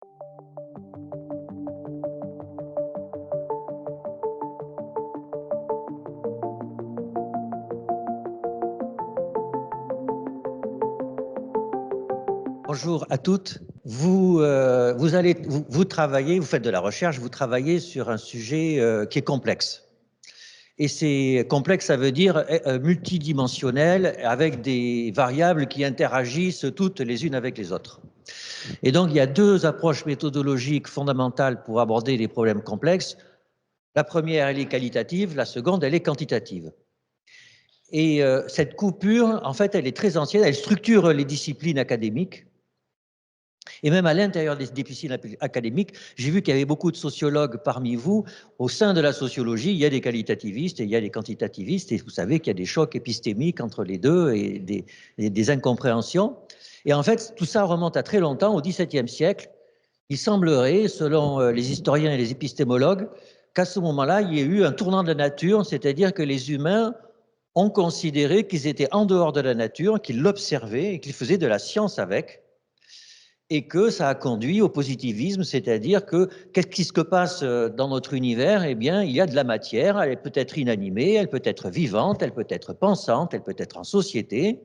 Bonjour à toutes. Vous travaillez, vous faites de la recherche, vous travaillez sur un sujet qui est complexe. Et c'est complexe, ça veut dire multidimensionnel, avec des variables qui interagissent toutes les unes avec les autres. Et donc, il y a deux approches méthodologiques fondamentales pour aborder les problèmes complexes. La première, elle est qualitative, la seconde, elle est quantitative. Et cette coupure, en fait, elle est très ancienne, elle structure les disciplines académiques. Et même à l'intérieur des disciplines académiques, j'ai vu qu'il y avait beaucoup de sociologues parmi vous. Au sein de la sociologie, il y a des qualitativistes et il y a des quantitativistes. Et vous savez qu'il y a des chocs épistémiques entre les deux et des incompréhensions. Et en fait, tout ça remonte à très longtemps, au XVIIe siècle. Il semblerait, selon les historiens et les épistémologues, qu'à ce moment-là, il y ait eu un tournant de la nature, c'est-à-dire que les humains ont considéré qu'ils étaient en dehors de la nature, qu'ils l'observaient et qu'ils faisaient de la science avec, et que ça a conduit au positivisme, c'est-à-dire que qu'est-ce qui se passe dans notre univers? Eh bien, il y a de la matière, elle peut être inanimée, elle peut être vivante, elle peut être pensante, elle peut être en société,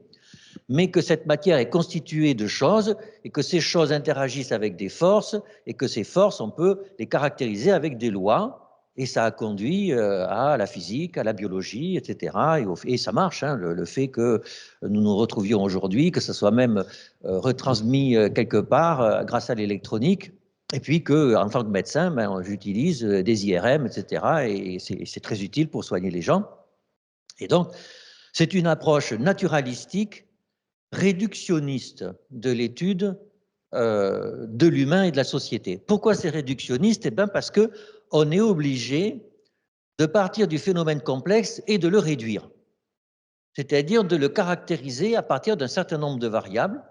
mais que cette matière est constituée de choses et que ces choses interagissent avec des forces et que ces forces, on peut les caractériser avec des lois. Et ça a conduit à la physique, à la biologie, etc. Et ça marche, hein, le fait que nous nous retrouvions aujourd'hui, que ça soit même retransmis quelque part grâce à l'électronique. Et puis qu'en tant que médecin, ben, j'utilise des IRM, etc. Et c'est très utile pour soigner les gens. Et donc, c'est une approche naturalistique, réductionniste de l'étude de l'humain et de la société. Pourquoi c'est réductionniste? Eh bien parce qu'on est obligé de partir du phénomène complexe et de le réduire, c'est-à-dire de le caractériser à partir d'un certain nombre de variables.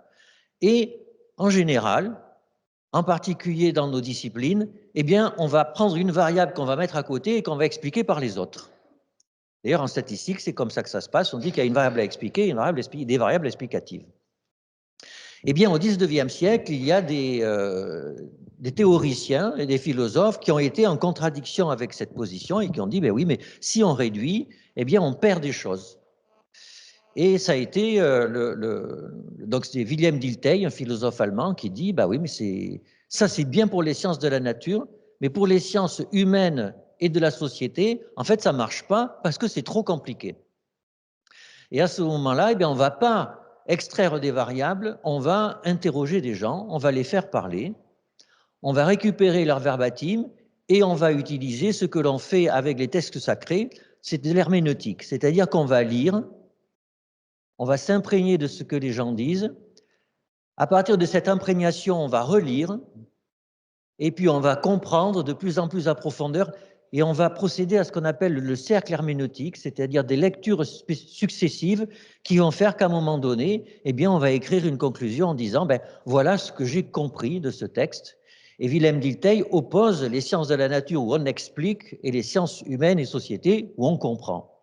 Et en général, en particulier dans nos disciplines, eh bien, on va prendre une variable qu'on va mettre à côté et qu'on va expliquer par les autres. D'ailleurs, en statistique, c'est comme ça que ça se passe. On dit qu'il y a une variable à expliquer et des variables explicatives. Eh bien, au XIXe siècle, il y a des théoriciens et des philosophes qui ont été en contradiction avec cette position et qui ont dit, ben oui, mais si on réduit, eh bien, on perd des choses. Et ça a été, donc c'est Wilhelm Dilthey, un philosophe allemand, qui dit, bah oui, mais ça c'est bien pour les sciences de la nature, mais pour les sciences humaines et de la société, en fait, ça ne marche pas parce que c'est trop compliqué. Et à ce moment-là, eh bien, on ne va pas extraire des variables, on va interroger des gens, on va les faire parler, on va récupérer leur verbatim et on va utiliser ce que l'on fait avec les textes sacrés, c'est de l'herméneutique, c'est-à-dire qu'on va lire, on va s'imprégner de ce que les gens disent. À partir de cette imprégnation, on va relire et puis on va comprendre de plus en plus à profondeur et on va procéder à ce qu'on appelle le cercle herméneutique, c'est-à-dire des lectures successives qui vont faire qu'à un moment donné, eh bien, on va écrire une conclusion en disant ben, voilà ce que j'ai compris de ce texte. Et Wilhelm Dilthey oppose les sciences de la nature où on explique et les sciences humaines et sociétés où on comprend.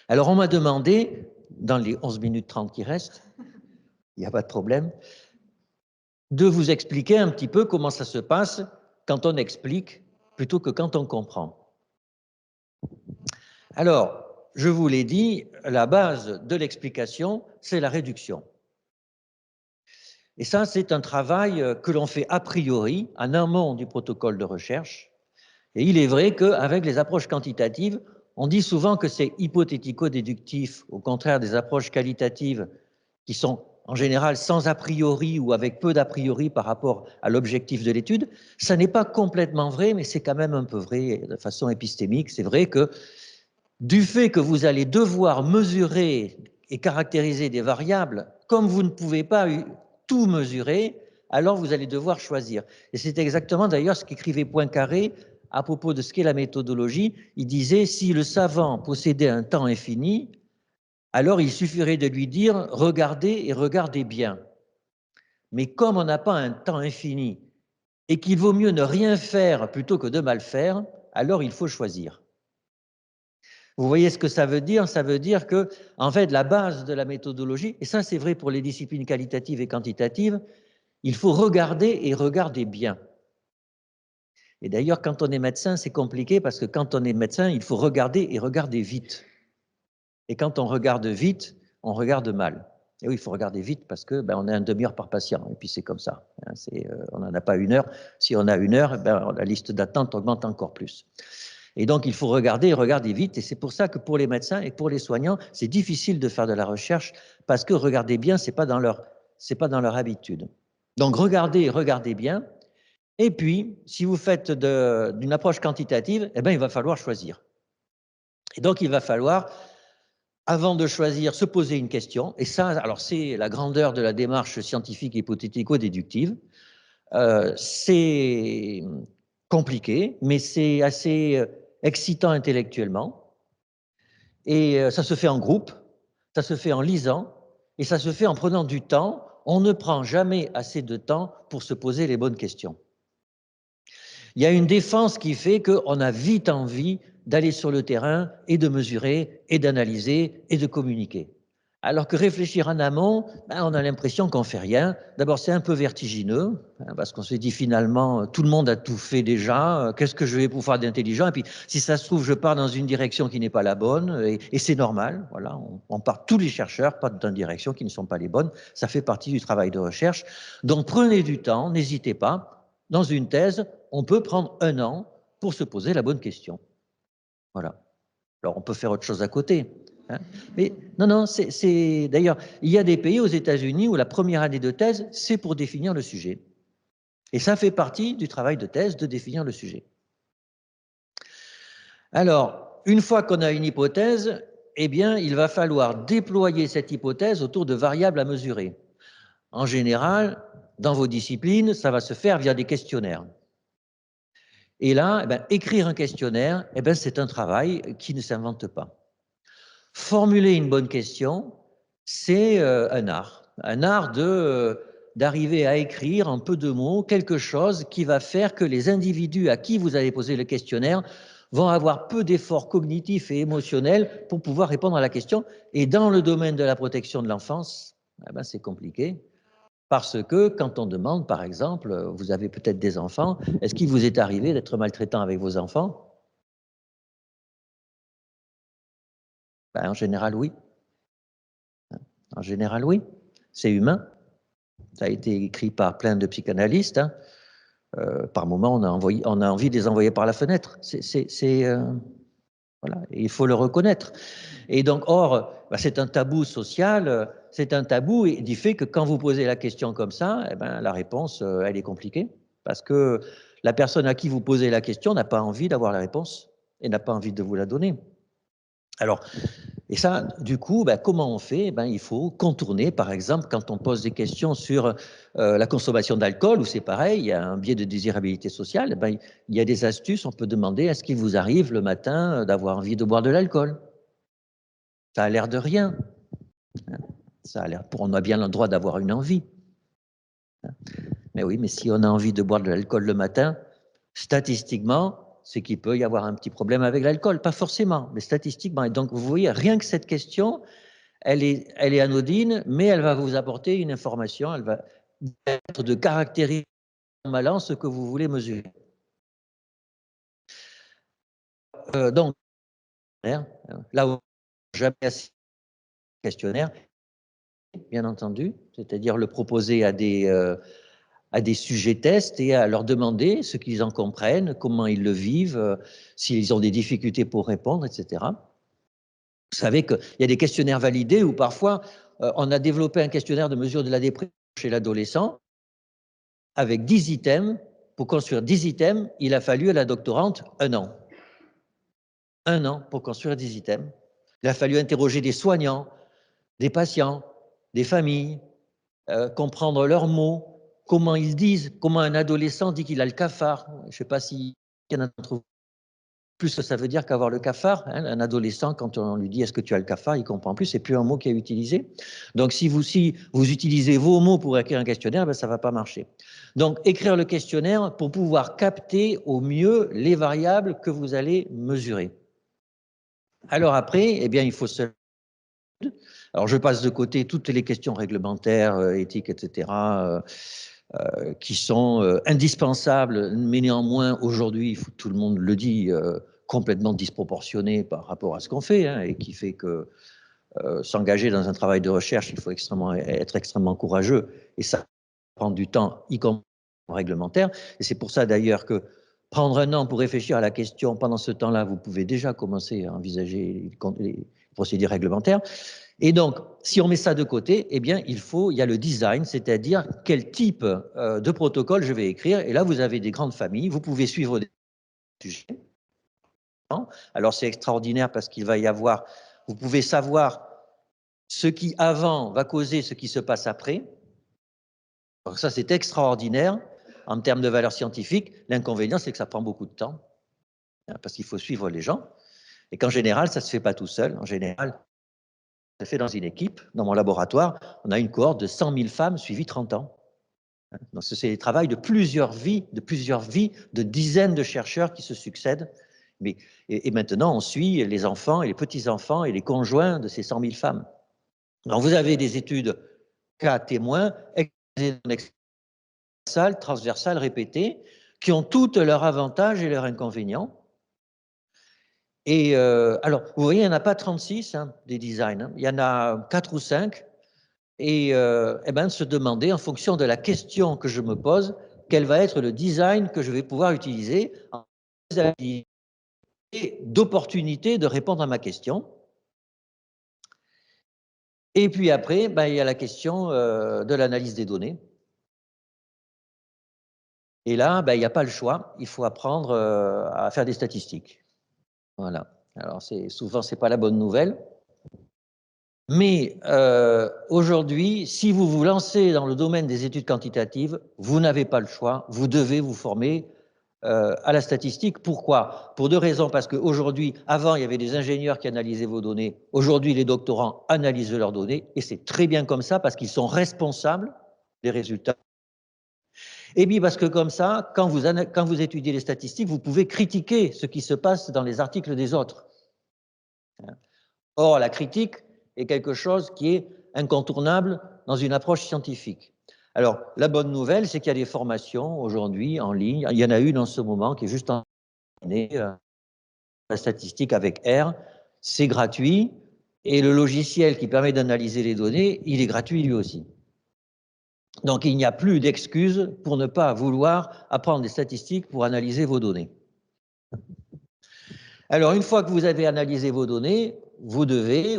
Alors, on m'a demandé, dans les 11 minutes 30 qui restent, il n'y a pas de problème, de vous expliquer un petit peu comment ça se passe quand on explique plutôt que quand on comprend. Alors, je vous l'ai dit, la base de l'explication, c'est la réduction. Et ça, c'est un travail que l'on fait a priori, en amont du protocole de recherche. Et il est vrai qu'avec les approches quantitatives, on dit souvent que c'est hypothético-déductif, au contraire des approches qualitatives qui sont en général sans a priori ou avec peu d'a priori par rapport à l'objectif de l'étude. Ça n'est pas complètement vrai, mais c'est quand même un peu vrai de façon épistémique. C'est vrai que du fait que vous allez devoir mesurer et caractériser des variables, comme vous ne pouvez pas tout mesurer, alors vous allez devoir choisir. Et c'est exactement d'ailleurs ce qu'écrivait Poincaré à propos de ce qu'est la méthodologie. Il disait, si le savant possédait un temps infini, alors il suffirait de lui dire « regardez et regardez bien ». Mais comme on n'a pas un temps infini et qu'il vaut mieux ne rien faire plutôt que de mal faire, alors il faut choisir. Vous voyez ce que ça veut dire? Ça veut dire que, en fait, la base de la méthodologie, et ça c'est vrai pour les disciplines qualitatives et quantitatives, il faut regarder et regarder bien. Et d'ailleurs, quand on est médecin, c'est compliqué parce que quand on est médecin, il faut regarder et regarder vite. Et quand on regarde vite, on regarde mal. Et oui, il faut regarder vite parce que on a une demi-heure par patient. Et puis c'est comme ça. Hein, on n'en a pas une heure. Si on a une heure, la liste d'attente augmente encore plus. Et donc, il faut regarder et regarder vite. Et c'est pour ça que pour les médecins et pour les soignants, c'est difficile de faire de la recherche parce que regarder bien, c'est pas dans leur habitude. Donc, regardez et regardez bien. Et puis, si vous faites d'une approche quantitative, il va falloir choisir. Et donc, il va falloir, avant de choisir, se poser une question. Et ça, alors c'est la grandeur de la démarche scientifique hypothético-déductive. C'est compliqué, mais c'est assez excitant intellectuellement. Et ça se fait en groupe, ça se fait en lisant, et ça se fait en prenant du temps. On ne prend jamais assez de temps pour se poser les bonnes questions. Il y a une défense qui fait qu'on a vite envie d'aller sur le terrain et de mesurer et d'analyser et de communiquer. Alors que réfléchir en amont, on a l'impression qu'on ne fait rien. D'abord, c'est un peu vertigineux, parce qu'on se dit finalement, tout le monde a tout fait déjà, qu'est-ce que je vais pouvoir d'intelligent? Et puis, si ça se trouve, je pars dans une direction qui n'est pas la bonne, et c'est normal, voilà, on part, tous les chercheurs partent dans une direction qui ne sont pas les bonnes, ça fait partie du travail de recherche. Donc, prenez du temps, n'hésitez pas. Dans une thèse, on peut prendre 1 an pour se poser la bonne question. Voilà. Alors, on peut faire autre chose à côté. Hein. Mais non, d'ailleurs, il y a des pays aux États-Unis où la première année de thèse, c'est pour définir le sujet. Et ça fait partie du travail de thèse de définir le sujet. Alors, une fois qu'on a une hypothèse, il va falloir déployer cette hypothèse autour de variables à mesurer. En général, dans vos disciplines, ça va se faire via des questionnaires. Et là, écrire un questionnaire, c'est un travail qui ne s'invente pas. Formuler une bonne question, c'est un art d'arriver à écrire en peu de mots quelque chose qui va faire que les individus à qui vous allez poser le questionnaire vont avoir peu d'efforts cognitifs et émotionnels pour pouvoir répondre à la question. Et dans le domaine de la protection de l'enfance, c'est compliqué. Parce que quand on demande, par exemple, vous avez peut-être des enfants, est-ce qu'il vous est arrivé d'être maltraitant avec vos enfants? En général, oui. En général, oui. C'est humain. Ça a été écrit par plein de psychanalystes. Hein. Par moment, on a envie de les envoyer par la fenêtre. Voilà, et il faut le reconnaître. Et donc, or, c'est un tabou social, c'est un tabou et du fait que quand vous posez la question comme ça, la réponse, elle est compliquée parce que la personne à qui vous posez la question n'a pas envie d'avoir la réponse et n'a pas envie de vous la donner. Alors, et ça, du coup, comment on fait? Il faut contourner, par exemple, quand on pose des questions sur la consommation d'alcool, où c'est pareil, il y a un biais de désirabilité sociale, il y a des astuces, on peut demander, est-ce qu'il vous arrive le matin d'avoir envie de boire de l'alcool? Ça a l'air de rien. Ça a l'air, on a bien le droit d'avoir une envie. Mais oui, mais si on a envie de boire de l'alcool le matin, statistiquement, c'est qu'il peut y avoir un petit problème avec l'alcool. Pas forcément, mais statistiquement. Et donc, vous voyez, rien que cette question, elle est anodine, mais elle va vous apporter une information, elle va permettre de caractériser en malin ce que vous voulez mesurer. Donc, là où jamais assez questionnaire, bien entendu, c'est-à-dire le proposer à des sujets tests et à leur demander ce qu'ils en comprennent, comment ils le vivent, s'ils ont des difficultés pour répondre, etc. Vous savez qu'il y a des questionnaires validés où parfois on a développé un questionnaire de mesure de la dépression chez l'adolescent avec 10 items. Pour construire 10 items, il a fallu à la doctorante 1 an. 1 an pour construire 10 items. Il a fallu interroger des soignants, des patients, des familles, comprendre leurs mots, comment ils disent, comment un adolescent dit qu'il a le cafard. Je ne sais pas s'il y en a d'entre vous. Plus ça veut dire qu'avoir le cafard, hein, un adolescent, quand on lui dit est-ce que tu as le cafard, il ne comprend plus, c'est plus un mot qui est utilisé. Donc si vous utilisez vos mots pour écrire un questionnaire, ça ne va pas marcher. Donc écrire le questionnaire pour pouvoir capter au mieux les variables que vous allez mesurer. Alors après, il faut se... Alors je passe de côté toutes les questions réglementaires, éthiques, etc. qui sont indispensables, mais néanmoins, aujourd'hui, tout le monde le dit, complètement disproportionnées par rapport à ce qu'on fait, hein, et qui fait que s'engager dans un travail de recherche, il faut être extrêmement courageux, et ça prend du temps, y compris réglementaire. Et c'est pour ça d'ailleurs que prendre un an pour réfléchir à la question, pendant ce temps-là, vous pouvez déjà commencer à envisager les procédures réglementaires. Et donc, si on met ça de côté, eh bien, il y a le design, c'est-à-dire quel type de protocole je vais écrire. Et là, vous avez des grandes familles, vous pouvez suivre des sujets. Alors, c'est extraordinaire parce qu'il va y avoir, vous pouvez savoir ce qui avant va causer ce qui se passe après. Donc ça, c'est extraordinaire en termes de valeur scientifique. L'inconvénient, c'est que ça prend beaucoup de temps, hein, parce qu'il faut suivre les gens. Et qu'en général, ça ne se fait pas tout seul. En général, ça se fait dans une équipe. Dans mon laboratoire, on a une cohorte de 100 000 femmes suivies 30 ans. Donc, c'est le travail de plusieurs vies, de dizaines de chercheurs qui se succèdent. Et maintenant, on suit les enfants et les petits-enfants et les conjoints de ces 100 000 femmes. Donc, vous avez des études cas témoins, transversales, répétées, qui ont toutes leurs avantages et leurs inconvénients. Et alors, vous voyez, il n'y en a pas 36 hein, des designs, hein. Il y en a 4 ou 5. Et ben, se demander, en fonction de la question que je me pose, quel va être le design que je vais pouvoir utiliser en d'opportunité de répondre à ma question. Et puis après, ben, il y a la question de l'analyse des données. Et là, ben, il n'y a pas le choix, il faut apprendre à faire des statistiques. Voilà. Alors, souvent, ce n'est pas la bonne nouvelle. Mais aujourd'hui, si vous vous lancez dans le domaine des études quantitatives, vous n'avez pas le choix, vous devez vous former à la statistique. Pourquoi? Pour deux raisons. Parce qu'aujourd'hui, avant, il y avait des ingénieurs qui analysaient vos données. Aujourd'hui, les doctorants analysent leurs données, et c'est très bien comme ça, parce qu'ils sont responsables des résultats. Et puis parce que comme ça, quand vous étudiez les statistiques, vous pouvez critiquer ce qui se passe dans les articles des autres. Or, la critique est quelque chose qui est incontournable dans une approche scientifique. Alors, la bonne nouvelle, c'est qu'il y a des formations aujourd'hui en ligne. Il y en a une en ce moment qui est juste en la statistique avec R. C'est gratuit et le logiciel qui permet d'analyser les données, il est gratuit lui aussi. Donc, il n'y a plus d'excuses pour ne pas vouloir apprendre des statistiques pour analyser vos données. Alors, une fois que vous avez analysé vos données, vous devez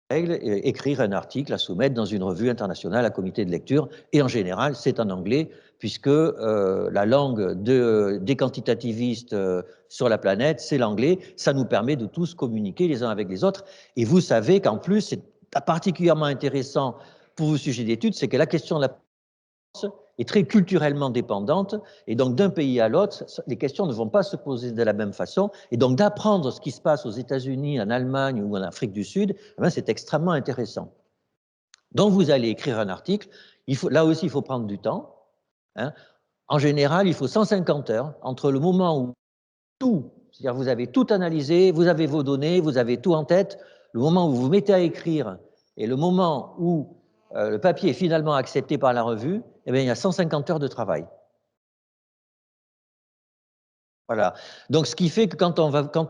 écrire un article à soumettre dans une revue internationale à comité de lecture, et en général, c'est en anglais, puisque la langue des quantitativistes sur la planète, c'est l'anglais. Ça nous permet de tous communiquer les uns avec les autres. Et vous savez qu'en plus, c'est particulièrement intéressant pour vos sujets d'études, c'est que la question de la est très culturellement dépendante, et donc d'un pays à l'autre, les questions ne vont pas se poser de la même façon, et donc d'apprendre ce qui se passe aux États-Unis, en Allemagne ou en Afrique du Sud, c'est extrêmement intéressant. Donc vous allez écrire un article, là aussi il faut prendre du temps, hein. En général, il faut 150 heures entre le moment où tout, c'est-à-dire vous avez tout analysé, vous avez vos données, vous avez tout en tête, le moment où vous vous mettez à écrire et le moment où le papier est finalement accepté par la revue, eh bien, il y a 150 heures de travail. Voilà. Donc, ce qui fait que quand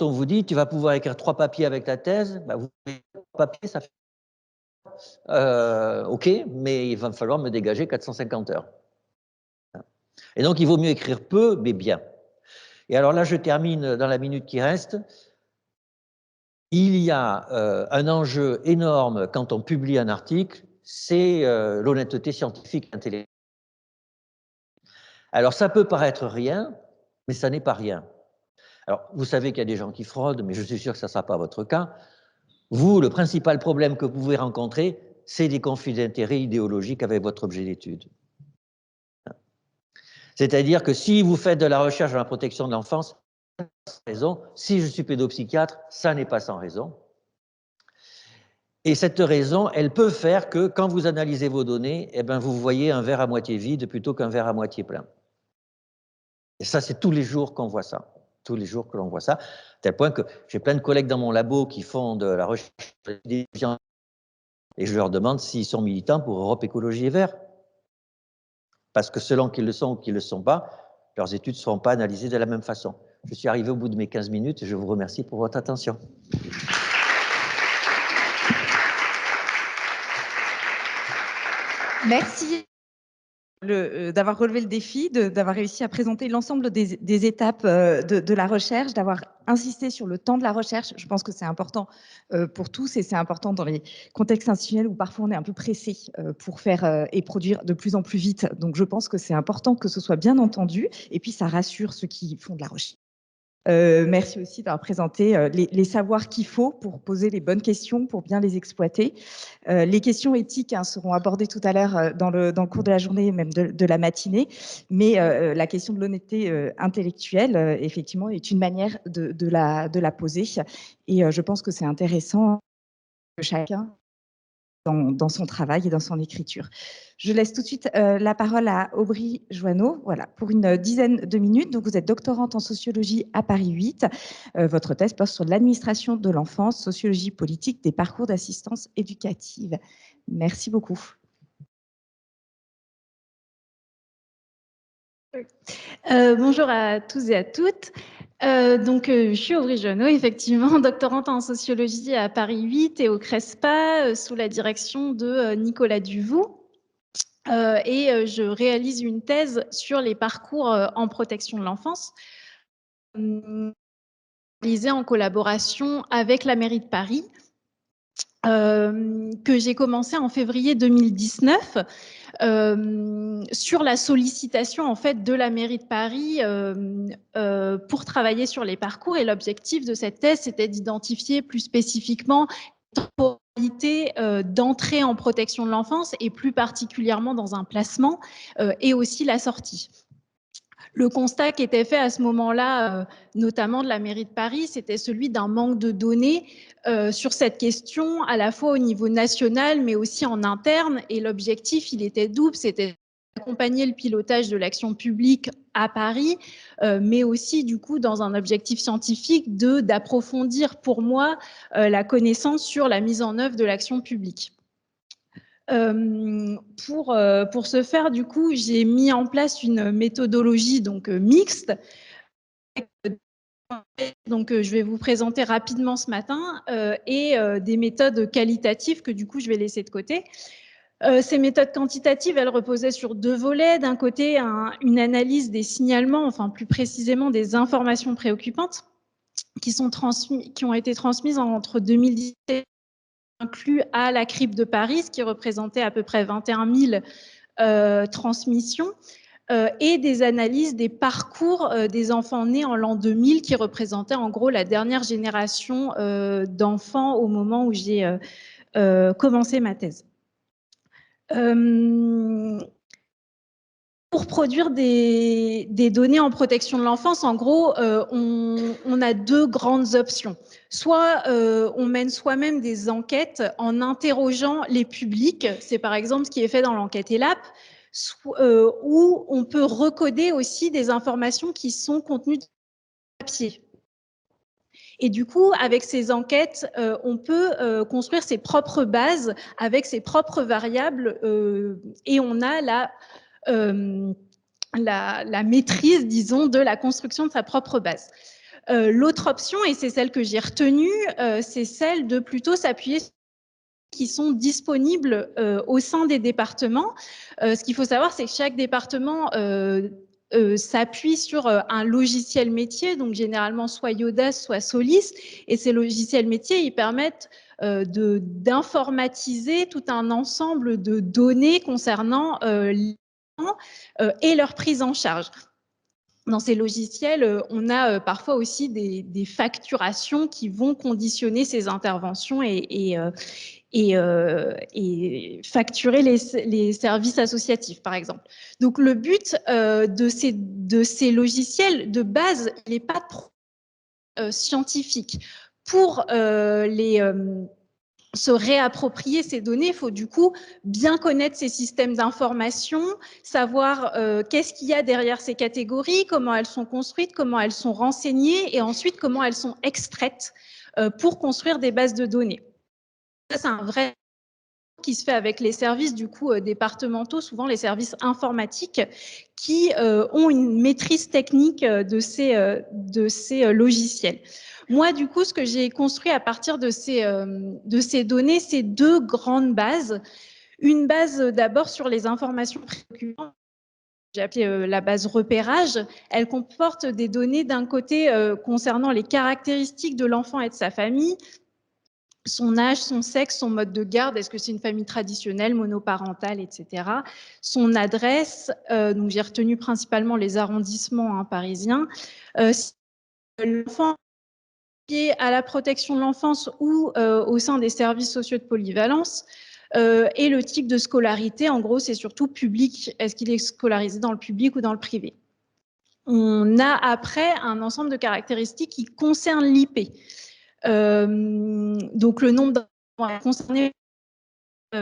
on vous dit, tu vas pouvoir écrire 3 papiers avec ta thèse, bah, vous écrivez 3 papiers, ça fait OK, mais il va me falloir me dégager 450 heures. Et donc, il vaut mieux écrire peu, mais bien. Et alors là, je termine dans la minute qui reste. Il y a un enjeu énorme quand on publie un article, c'est l'honnêteté scientifique intellectuelle. Alors, ça peut paraître rien, mais ça n'est pas rien. Alors, vous savez qu'il y a des gens qui fraudent, mais je suis sûr que ça ne sera pas votre cas. Vous, le principal problème que vous pouvez rencontrer, c'est des conflits d'intérêts idéologiques avec votre objet d'étude. C'est-à-dire que si vous faites de la recherche dans la protection de l'enfance, sans raison. Si je suis pédopsychiatre, ça n'est pas sans raison. Et cette raison, elle peut faire que quand vous analysez vos données, eh ben, vous voyez un verre à moitié vide plutôt qu'un verre à moitié plein. Et ça, c'est tous les jours qu'on voit ça. Tous les jours que l'on voit ça. À tel point que j'ai plein de collègues dans mon labo qui font de la recherche et je leur demande s'ils sont militants pour Europe Écologie et Vert. parce que selon qu'ils le sont ou qu'ils ne le sont pas, leurs études ne seront pas analysées de la même façon. Je suis arrivé au bout de mes 15 minutes et je vous remercie pour votre attention. Merci d'avoir relevé le défi, d'avoir réussi à présenter l'ensemble des étapes de la recherche, d'avoir insisté sur le temps de la recherche. Je pense que c'est important pour tous et c'est important dans les contextes institutionnels où parfois on est un peu pressé pour faire et produire de plus en plus vite. Donc je pense que c'est important que ce soit bien entendu et puis ça rassure ceux qui font de la recherche. Merci aussi d'avoir présenté les savoirs qu'il faut pour poser les bonnes questions, pour bien les exploiter. Les questions éthiques seront abordées tout à l'heure dans le cours de la journée, même de la matinée. Mais la question de l'honnêteté intellectuelle, effectivement, est une manière de la poser. Et je pense que c'est intéressant que chacun dans son travail et dans son écriture. Je laisse tout de suite la parole à Aubry Joanneau, voilà, pour une dizaine de minutes. Donc, vous êtes doctorante en sociologie à Paris 8. Votre thèse porte sur l'administration de l'enfance, sociologie politique des parcours d'assistance éducative. Merci beaucoup. Bonjour à tous et à toutes. Je suis Aubry Joanneau, effectivement, doctorante en sociologie à Paris 8 et au CRESPA, sous la direction de Nicolas Duvaux. Je réalise une thèse sur les parcours en protection de l'enfance, réalisée en collaboration avec la mairie de Paris, que j'ai commencé en février 2019. Sur la sollicitation en fait de la mairie de Paris pour travailler sur les parcours, et l'objectif de cette thèse c'était d'identifier plus spécifiquement la temporalité d'entrée en protection de l'enfance et plus particulièrement dans un placement et aussi la sortie. Le constat qui était fait à ce moment-là, notamment de la mairie de Paris, c'était celui d'un manque de données sur cette question, à la fois au niveau national, mais aussi en interne. Et l'objectif, il était double, c'était d'accompagner le pilotage de l'action publique à Paris, mais aussi, du coup, dans un objectif scientifique, d'approfondir pour moi la connaissance sur la mise en œuvre de l'action publique. Pour ce faire, du coup, j'ai mis en place une méthodologie donc mixte. Donc, je vais vous présenter rapidement ce matin et des méthodes qualitatives que du coup, je vais laisser de côté. Ces méthodes quantitatives, elles reposaient sur deux volets. D'un côté, une analyse des signalements, enfin plus précisément des informations préoccupantes qui ont été transmises entre 2017 inclus à la CRIP de Paris, ce qui représentait à peu près 21 000 transmissions, et des analyses des parcours des enfants nés en l'an 2000, qui représentaient en gros la dernière génération d'enfants au moment où j'ai commencé ma thèse. Pour produire des données en protection de l'enfance, en gros, on a deux grandes options. Soit on mène soi-même des enquêtes en interrogeant les publics, c'est par exemple ce qui est fait dans l'enquête ELAP, ou on peut recoder aussi des informations qui sont contenues dans le papier. Et du coup, avec ces enquêtes, on peut construire ses propres bases avec ses propres variables et on a la maîtrise, disons, de la construction de sa propre base. L'autre option, et c'est celle que j'ai retenue, c'est celle de plutôt s'appuyer sur qui sont disponibles au sein des départements. Ce qu'il faut savoir, c'est que chaque département s'appuie sur un logiciel métier, donc généralement soit Yodas, soit Solis, et ces logiciels métiers, ils permettent d'informatiser tout un ensemble de données concernant et leur prise en charge. Dans ces logiciels, on a parfois aussi des facturations qui vont conditionner ces interventions et facturer les services associatifs, par exemple. Donc, le but de ces logiciels, de base, il n'est pas scientifique. Pour se réapproprier ces données, il faut du coup bien connaître ces systèmes d'information, savoir qu'est-ce qu'il y a derrière ces catégories, comment elles sont construites, comment elles sont renseignées et ensuite comment elles sont extraites pour construire des bases de données. Ça, c'est un vrai qui se fait avec les services du coup départementaux, souvent les services informatiques, qui ont une maîtrise technique de ces logiciels. Moi, du coup, ce que j'ai construit à partir de ces données, c'est 2 grandes bases. Une base d'abord sur les informations préoccupantes, j'ai appelé la base repérage. Elle comporte des données d'un côté concernant les caractéristiques de l'enfant et de sa famille, son âge, son sexe, son mode de garde, est-ce que c'est une famille traditionnelle, monoparentale, etc. Son adresse, donc j'ai retenu principalement les arrondissements parisiens. Si l'enfant est à la protection de l'enfance ou au sein des services sociaux de polyvalence, et le type de scolarité, en gros, c'est surtout public. Est-ce qu'il est scolarisé dans le public ou dans le privé? On a après un ensemble de caractéristiques qui concernent l'IP. Donc le nombre d'enfants concernés,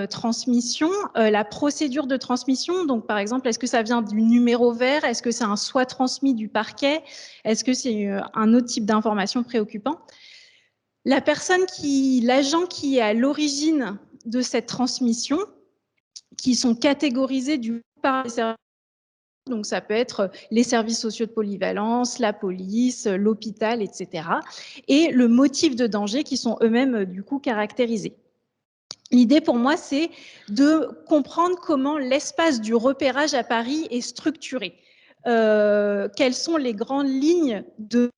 transmission, la procédure de transmission. Donc par exemple, est-ce que ça vient du numéro vert? Est-ce que c'est un soit transmis du parquet? Est-ce que c'est un autre type d'information préoccupant? L'agent qui est à l'origine de cette transmission, qui sont catégorisés du coup par les services. Donc, ça peut être les services sociaux de polyvalence, la police, l'hôpital, etc. Et le motif de danger qui sont eux-mêmes, du coup, caractérisés. L'idée pour moi, c'est de comprendre comment l'espace du repérage à Paris est structuré. Quelles sont les grandes lignes de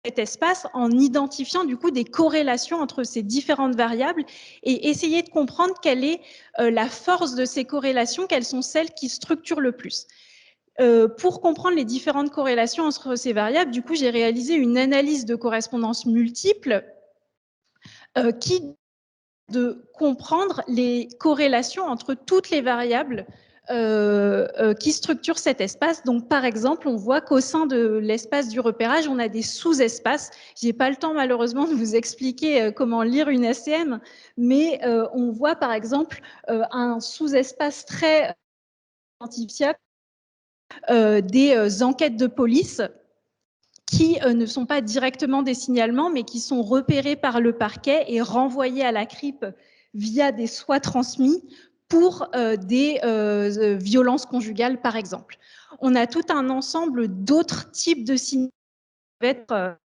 cet espace en identifiant du coup des corrélations entre ces différentes variables et essayer de comprendre quelle est la force de ces corrélations, quelles sont celles qui structurent le plus. Pour comprendre les différentes corrélations entre ces variables, du coup, j'ai réalisé une analyse de correspondance multiple qui de comprendre les corrélations entre toutes les variables qui structurent cet espace. Donc, par exemple, on voit qu'au sein de l'espace du repérage, on a des sous-espaces. Je n'ai pas le temps, malheureusement, de vous expliquer comment lire une SCM, mais on voit, par exemple, un sous-espace très identifiable des enquêtes de police qui ne sont pas directement des signalements, mais qui sont repérés par le parquet et renvoyés à la CRIP via des soins transmis pour des violences conjugales, par exemple. On a tout un ensemble d'autres types de signes qui peuvent être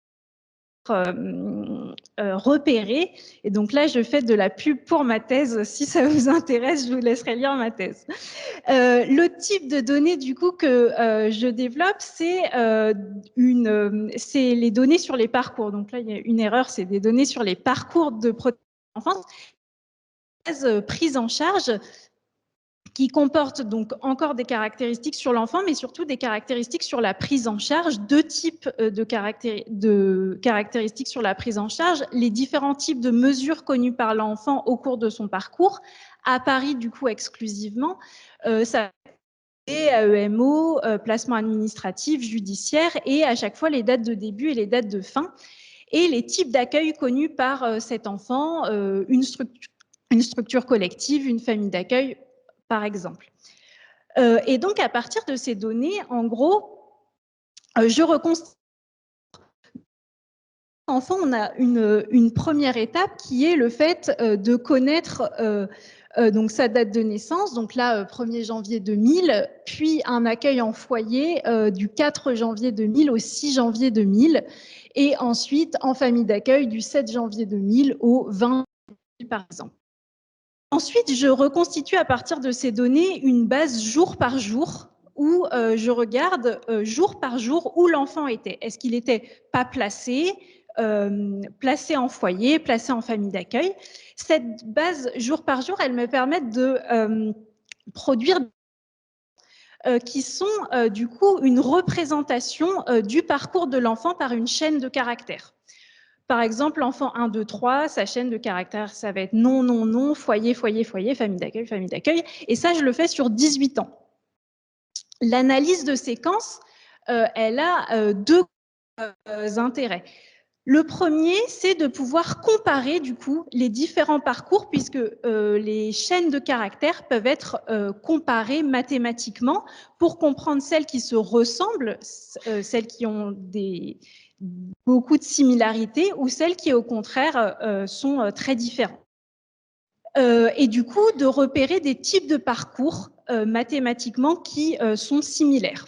repérés. Et donc là, je fais de la pub pour ma thèse. Si ça vous intéresse, je vous laisserai lire ma thèse. Le type de données du coup que je développe, c'est les données sur les parcours. Donc là, il y a une erreur, c'est des données sur les parcours de protection de l'enfance, prise en charge, qui comporte donc encore des caractéristiques sur l'enfant, mais surtout des caractéristiques sur la prise en charge, 2 types de caractéristiques sur la prise en charge, les différents types de mesures connues par l'enfant au cours de son parcours, à Paris du coup exclusivement, ça AEMO, placement administratif, judiciaire, et à chaque fois les dates de début et les dates de fin, et les types d'accueil connus par cet enfant, une structure collective, une famille d'accueil, par exemple. Et donc, à partir de ces données, en gros, je reconstitue. Enfin, on a une première étape qui est le fait de connaître donc sa date de naissance, donc là, 1er janvier 2000, puis un accueil en foyer du 4 janvier 2000 au 6 janvier 2000, et ensuite en famille d'accueil du 7 janvier 2000 au 20 2000, par exemple. Ensuite, je reconstitue à partir de ces données une base jour par jour où je regarde jour par jour où l'enfant était. Est-ce qu'il était pas placé, placé en foyer, placé en famille d'accueil? Cette base jour par jour, elle me permet de produire qui sont du coup une représentation du parcours de l'enfant par une chaîne de caractères. Par exemple, l'enfant 1, 2, 3, sa chaîne de caractères, ça va être non, non, non, foyer, foyer, foyer, famille d'accueil, famille d'accueil. Et ça, je le fais sur 18 ans. L'analyse de séquence, elle a 2 intérêts. Le premier, c'est de pouvoir comparer du coup les différents parcours, puisque les chaînes de caractères peuvent être comparées mathématiquement pour comprendre celles qui se ressemblent, celles qui ont beaucoup de similarités, ou celles qui au contraire sont très différentes. et du coup de repérer des types de parcours mathématiquement qui sont similaires.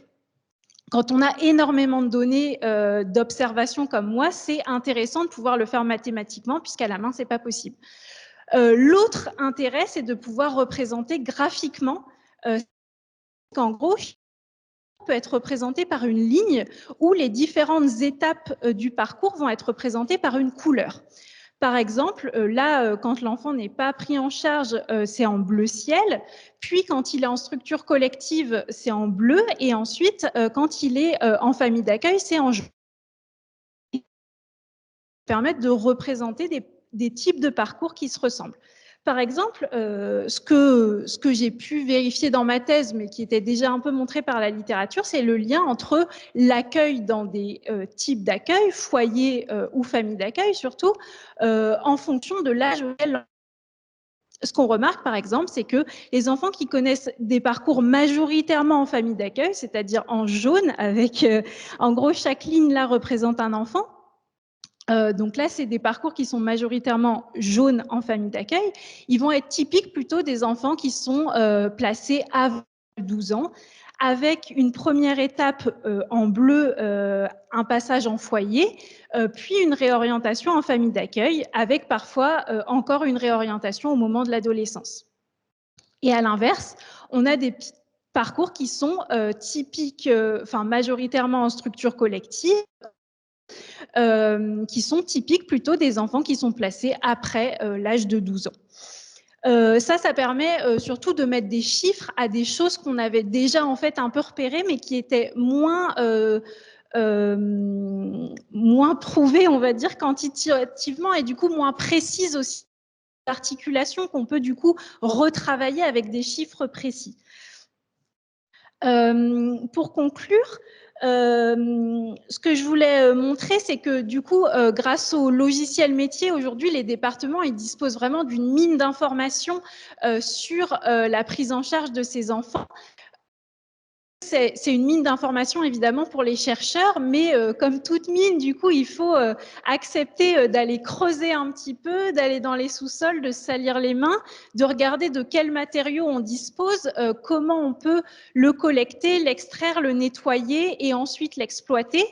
Quand on a énormément de données d'observation comme moi, c'est intéressant de pouvoir le faire mathématiquement, puisqu'à la main, c'est pas possible. L'autre intérêt, c'est de pouvoir représenter graphiquement qu'en gros, peut être représenté par une ligne où les différentes étapes du parcours vont être représentées par une couleur. Par exemple, là, quand l'enfant n'est pas pris en charge, c'est en bleu ciel. Puis, quand il est en structure collective, c'est en bleu. Et ensuite, quand il est en famille d'accueil, c'est en jaune. Permettre de représenter des types de parcours qui se ressemblent. Par exemple, ce que j'ai pu vérifier dans ma thèse, mais qui était déjà un peu montré par la littérature, c'est le lien entre l'accueil dans des types d'accueil, foyer ou famille d'accueil surtout, en fonction de l'âge auquel. Ce qu'on remarque, par exemple, c'est que les enfants qui connaissent des parcours majoritairement en famille d'accueil, c'est-à-dire en jaune, avec en gros chaque ligne là représente un enfant. Donc là, c'est des parcours qui sont majoritairement jaunes en famille d'accueil. Ils vont être typiques plutôt des enfants qui sont placés avant 12 ans, avec une première étape en bleu, un passage en foyer, puis une réorientation en famille d'accueil, avec parfois encore une réorientation au moment de l'adolescence. Et à l'inverse, on a des parcours qui sont typiques, enfin majoritairement en structure collective, qui sont typiques plutôt des enfants qui sont placés après l'âge de 12 ans. Ça permet surtout de mettre des chiffres à des choses qu'on avait déjà en fait un peu repérées, mais qui étaient moins prouvées, on va dire, quantitativement, et du coup moins précises aussi, d'articulation qu'on peut du coup retravailler avec des chiffres précis. Pour conclure, ce que je voulais montrer, c'est que du coup, grâce au logiciel métier, aujourd'hui, les départements ils disposent vraiment d'une mine d'informations sur la prise en charge de ces enfants. C'est une mine d'informations évidemment pour les chercheurs, mais comme toute mine, du coup, il faut accepter d'aller creuser un petit peu, d'aller dans les sous-sols, de salir les mains, de regarder de quels matériaux on dispose, comment on peut le collecter, l'extraire, le nettoyer et ensuite l'exploiter.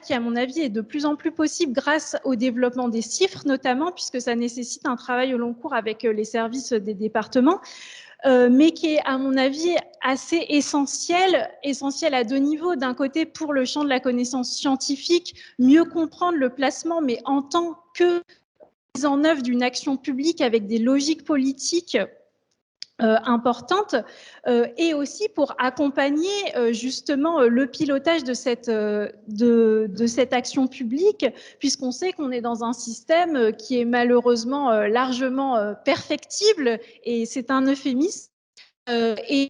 Qui, à mon avis, est de plus en plus possible grâce au développement des chiffres, notamment, puisque ça nécessite un travail au long cours avec les services des départements. Mais qui est, à mon avis, assez essentiel à deux niveaux. D'un côté, pour le champ de la connaissance scientifique, mieux comprendre le placement, mais en tant que mise en œuvre d'une action publique avec des logiques politiques importantes, et aussi pour accompagner justement le pilotage de cette action publique, puisqu'on sait qu'on est dans un système qui est malheureusement largement perfectible, et c'est un euphémisme, et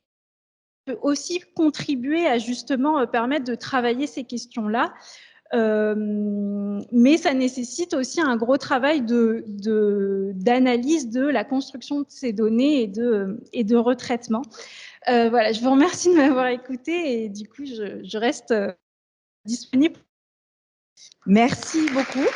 peut aussi contribuer à justement permettre de travailler ces questions-là. Mais ça nécessite aussi un gros travail d'analyse de la construction de ces données et de retraitement. Voilà, je vous remercie de m'avoir écouté et du coup, je reste disponible. Merci beaucoup.